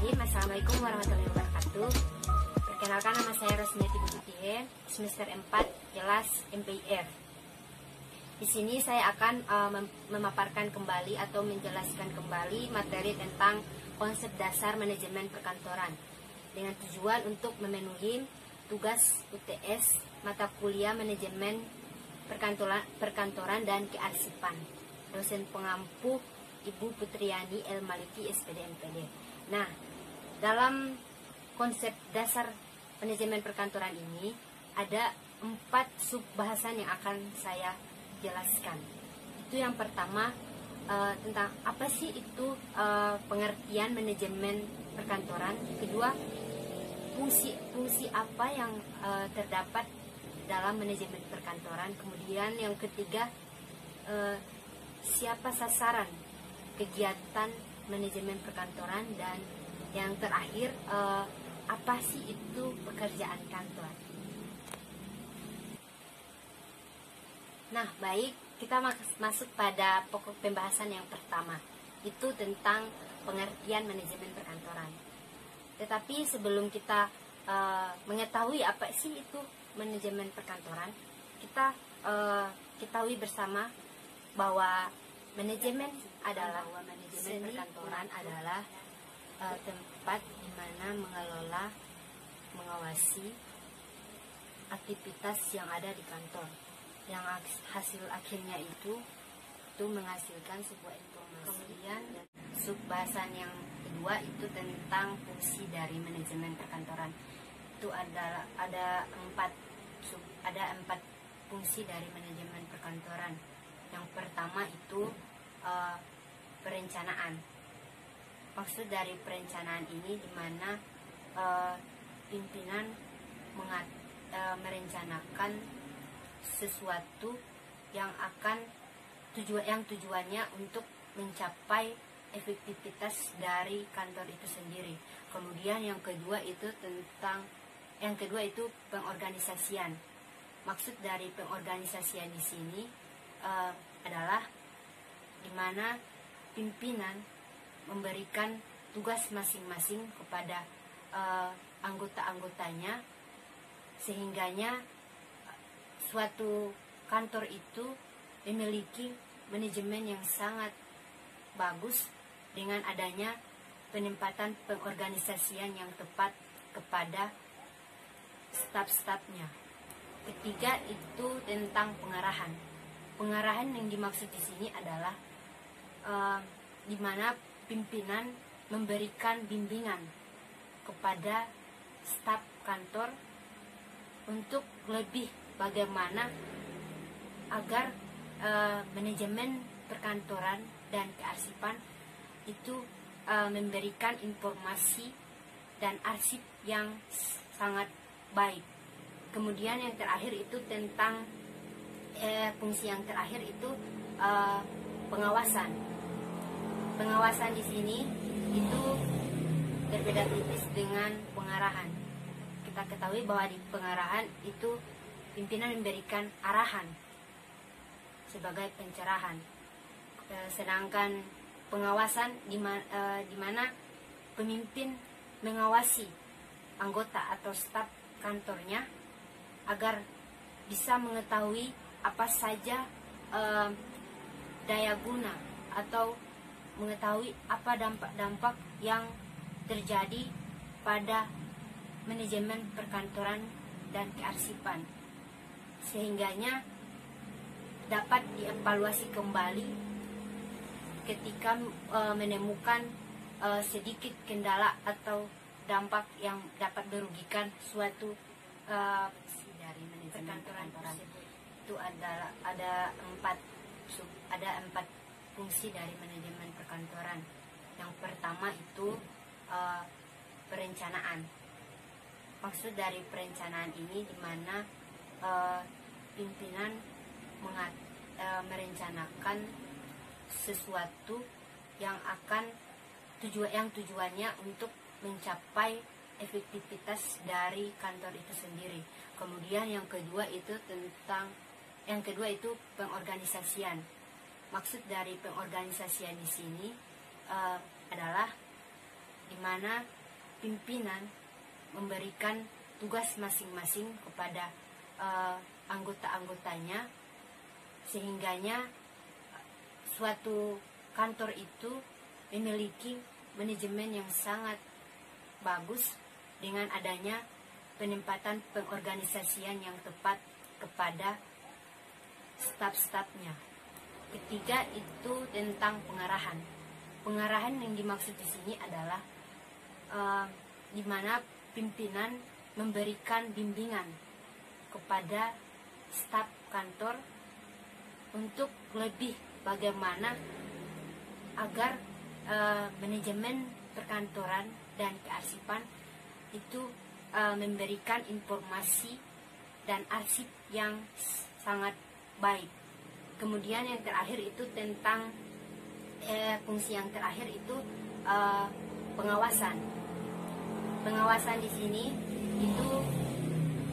Bismillahirrahmanirrahim. Assalamualaikum warahmatullahi wabarakatuh. Perkenalkan, nama saya Rosmiati Butihe, semester 4 kelas MPIR. Di sini saya akan memaparkan kembali atau menjelaskan kembali materi tentang konsep dasar manajemen perkantoran dengan tujuan untuk memenuhi tugas UTS mata kuliah manajemen perkantoran dan kearsipan. Dosen pengampu Ibu Putriani El Maliki, SPD MPD. Nah, dalam konsep dasar manajemen perkantoran ini ada 4 subbahasan yang akan saya jelaskan. Itu yang pertama, tentang apa sih itu pengertian manajemen perkantoran. Kedua, fungsi apa yang terdapat dalam manajemen perkantoran. Kemudian yang ketiga, siapa sasaran kegiatan manajemen perkantoran, dan yang terakhir, apa sih itu pekerjaan kantor. Nah, baik, kita masuk pada pokok pembahasan yang pertama, itu tentang pengertian manajemen perkantoran. Tetapi sebelum kita mengetahui apa sih itu manajemen perkantoran, kita ketahui bersama bahwa manajemen perkantoran adalah tempat di mana mengelola, mengawasi aktivitas yang ada di kantor, yang hasil akhirnya itu menghasilkan sebuah informasi. Kemudian subbahasan yang kedua itu tentang fungsi dari manajemen perkantoran. Itu ada empat fungsi dari manajemen perkantoran. Yang pertama itu perencanaan. Maksud dari perencanaan ini di mana pimpinan merencanakan sesuatu yang tujuannya untuk mencapai efektivitas dari kantor itu sendiri. Kemudian yang kedua itu pengorganisasian. Maksud dari pengorganisasian di sini adalah di mana pimpinan memberikan tugas masing-masing kepada anggota-anggotanya, sehingganya suatu kantor itu memiliki manajemen yang sangat bagus dengan adanya penempatan pengorganisasian yang tepat kepada staf-stafnya. Ketiga itu tentang pengarahan. Pengarahan yang dimaksud di sini adalah di mana pimpinan memberikan bimbingan kepada staf kantor untuk lebih bagaimana agar manajemen perkantoran dan kearsipan itu memberikan informasi dan arsip yang sangat baik. Kemudian yang terakhir itu tentang fungsi yang terakhir itu pengawasan. Pengawasan di sini itu berbeda tipis dengan pengarahan. Kita ketahui bahwa di pengarahan itu pimpinan memberikan arahan sebagai pencerahan. Sedangkan pengawasan di mana pemimpin mengawasi anggota atau staf kantornya agar bisa mengetahui apa saja daya guna atau mengetahui apa dampak-dampak yang terjadi pada manajemen perkantoran dan kearsipan, sehingganya dapat dievaluasi kembali ketika menemukan sedikit kendala atau dampak yang dapat merugikan suatu dari manajemen perkantoran. Itu ada empat fungsi dari manajemen perkantoran. Yang pertama itu perencanaan. Maksud dari perencanaan ini di mana pimpinan merencanakan sesuatu yang tujuannya untuk mencapai efektivitas dari kantor itu sendiri. Kemudian yang kedua itu pengorganisasian. Maksud dari pengorganisasian di sini adalah di mana pimpinan memberikan tugas masing-masing kepada anggota-anggotanya, sehingganya suatu kantor itu memiliki manajemen yang sangat bagus dengan adanya penempatan pengorganisasian yang tepat kepada staf-stafnya. Ketiga itu tentang pengarahan. Pengarahan yang dimaksud di sini adalah di mana pimpinan memberikan bimbingan kepada staf kantor untuk lebih bagaimana agar manajemen perkantoran dan kearsipan itu memberikan informasi dan arsip yang sangat baik. Kemudian yang terakhir itu tentang fungsi yang terakhir itu pengawasan. Pengawasan di sini itu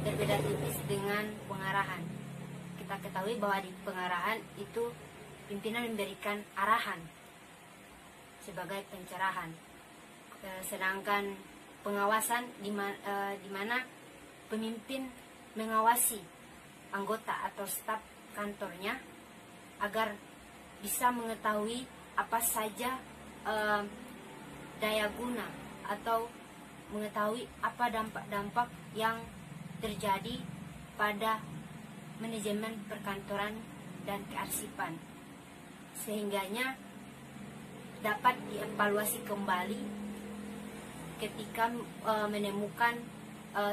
berbeda tipis dengan pengarahan. Kita ketahui bahwa di pengarahan itu pimpinan memberikan arahan sebagai pencerahan, sedangkan pengawasan di mana pemimpin mengawasi anggota atau staf kantornya agar bisa mengetahui apa saja daya guna atau mengetahui apa dampak-dampak yang terjadi pada manajemen perkantoran dan kearsipan, sehingganya dapat dievaluasi kembali ketika menemukan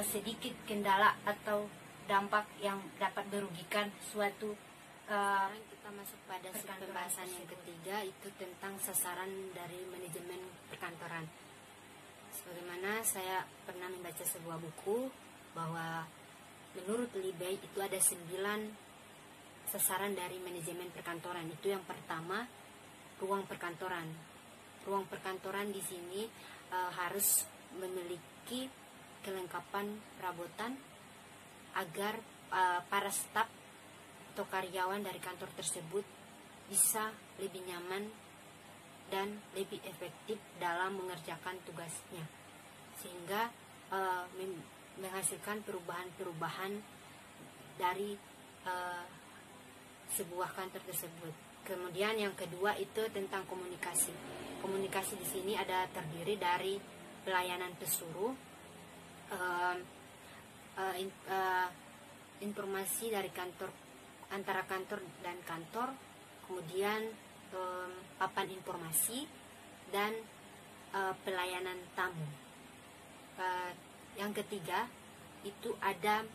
sedikit kendala atau dampak yang dapat merugikan suatu. Kita masuk pada pembahasan yang ketiga, itu tentang sasaran dari manajemen perkantoran. Sebagaimana saya pernah membaca sebuah buku bahwa menurut Libey itu ada 9 sasaran dari manajemen perkantoran. Itu yang pertama, ruang perkantoran. Ruang perkantoran di sini harus memiliki kelengkapan perabotan agar para staf atau karyawan dari kantor tersebut bisa lebih nyaman dan lebih efektif dalam mengerjakan tugasnya, sehingga menghasilkan perubahan-perubahan dari sebuah kantor tersebut. Kemudian yang kedua itu tentang komunikasi. Komunikasi di sini ada terdiri dari pelayanan pesuruh, informasi dari kantor antara kantor dan kantor, kemudian papan informasi dan pelayanan tamu. Yang ketiga itu ada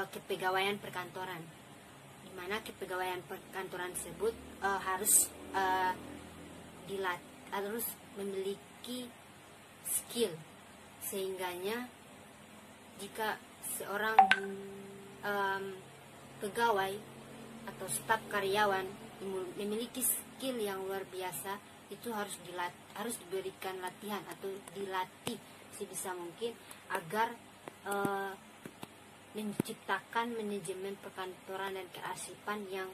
kepegawaian perkantoran, di mana kepegawaian perkantoran tersebut harus harus memiliki skill, sehingganya jika seorang pegawai atau staf karyawan memiliki skill yang luar biasa, itu harus diberikan latihan atau dilatih sebisa mungkin agar menciptakan manajemen perkantoran dan kearsipan yang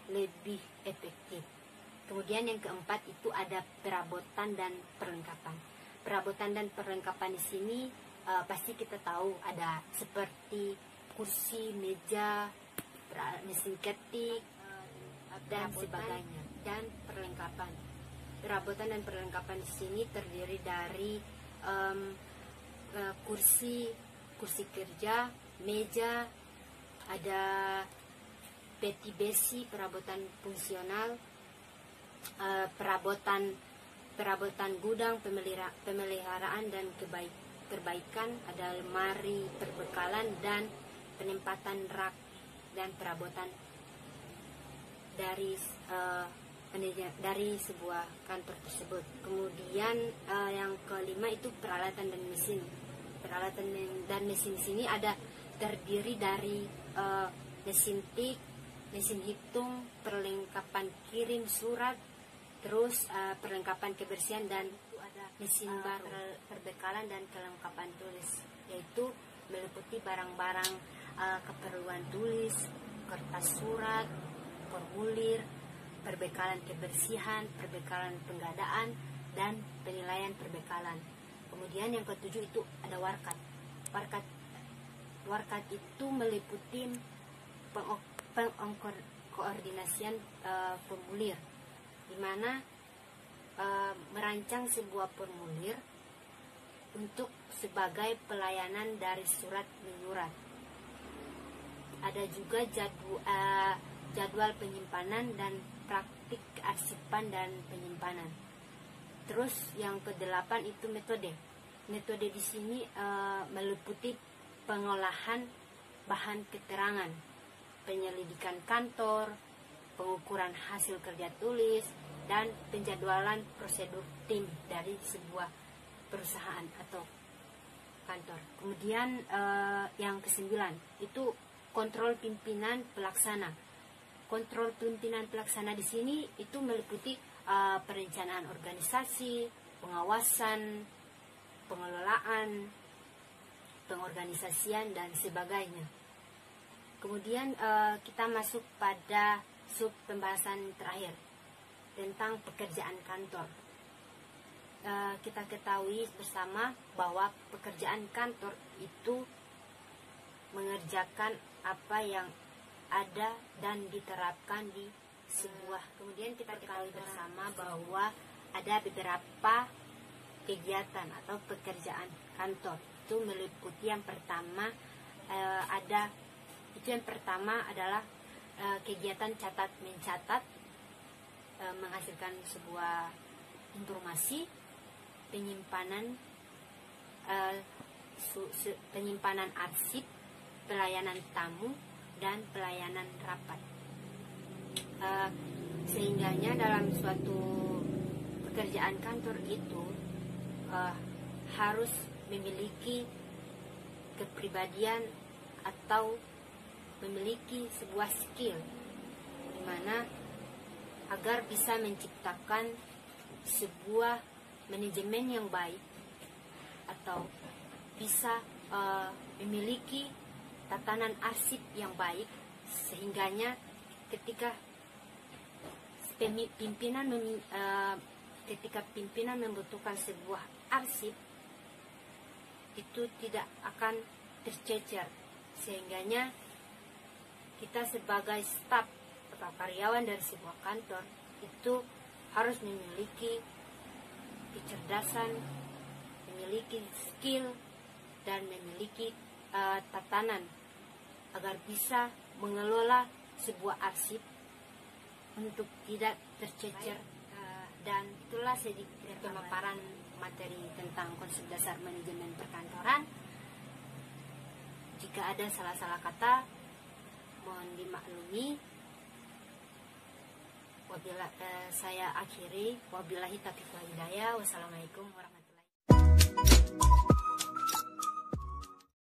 lebih efektif. Kemudian yang keempat itu ada perabotan dan perlengkapan. Perabotan dan perlengkapan di sini pasti kita tahu ada seperti kursi, meja, mesin ketik, dan sebagainya, dan perlengkapan. Perabotan dan perlengkapan di sini terdiri dari kursi kerja, meja, ada peti besi, perabotan fungsional, perabotan gudang, pemeliharaan dan perbaikan, ada lemari perbekalan dan penempatan rak dan perabotan dari sebuah kantor tersebut. Kemudian yang kelima itu peralatan dan mesin. Peralatan dan mesin sini ada terdiri dari mesin tik, mesin hitung, perlengkapan kirim surat, terus perlengkapan kebersihan, dan ada mesin baru, perbekalan dan kelengkapan tulis, yaitu meliputi barang-barang keperluan tulis, kertas surat, formulir, perbekalan kebersihan, perbekalan pengadaan, dan penilaian perbekalan. Kemudian yang ketujuh itu ada warkat. Warkat itu meliputi koordinasian formulir, di mana merancang sebuah formulir untuk sebagai pelayanan dari surat menyurat. Ada juga jadwal penyimpanan dan praktik kearsipan dan penyimpanan. Terus yang ke-8 itu metode. Metode di sini meliputi pengolahan bahan keterangan, penyelidikan kantor, pengukuran hasil kerja tulis, dan penjadwalan prosedur tim dari sebuah perusahaan atau kantor. Kemudian yang ke-9 itu kontrol pimpinan pelaksana. Kontrol pimpinan pelaksana di sini itu meliputi perencanaan organisasi, pengawasan, pengelolaan, pengorganisasian, dan sebagainya. Kemudian kita masuk pada sub pembahasan terakhir tentang pekerjaan kantor. Kita ketahui bersama bahwa pekerjaan kantor itu mengerjakan apa yang ada dan diterapkan di sebuah. Kemudian kita ketahui bersama bahwa ada beberapa kegiatan atau pekerjaan kantor. Itu meliputi yang pertama adalah kegiatan catat mencatat, menghasilkan sebuah informasi, penyimpanan arsip, pelayanan tamu, dan pelayanan rapat. Sehingganya dalam suatu pekerjaan kantor itu harus memiliki kepribadian atau memiliki sebuah skill, di mana agar bisa menciptakan sebuah manajemen yang baik atau bisa memiliki tatanan arsip yang baik, sehingganya ketika pimpinan membutuhkan sebuah arsip itu tidak akan tercecer, sehingganya kita sebagai staf atau karyawan dari sebuah kantor itu harus memiliki kecerdasan, memiliki skill, dan memiliki tatanan agar bisa mengelola sebuah arsip untuk tidak tercecer. Dan itulah sedikit pemaparan materi tentang konsep dasar manajemen perkantoran. Jika ada salah-salah kata, mohon dimaklumi. Saya akhiri. Wabillahi taufiq wal hidayah. Wassalamualaikum warahmatullahi wabarakatuh.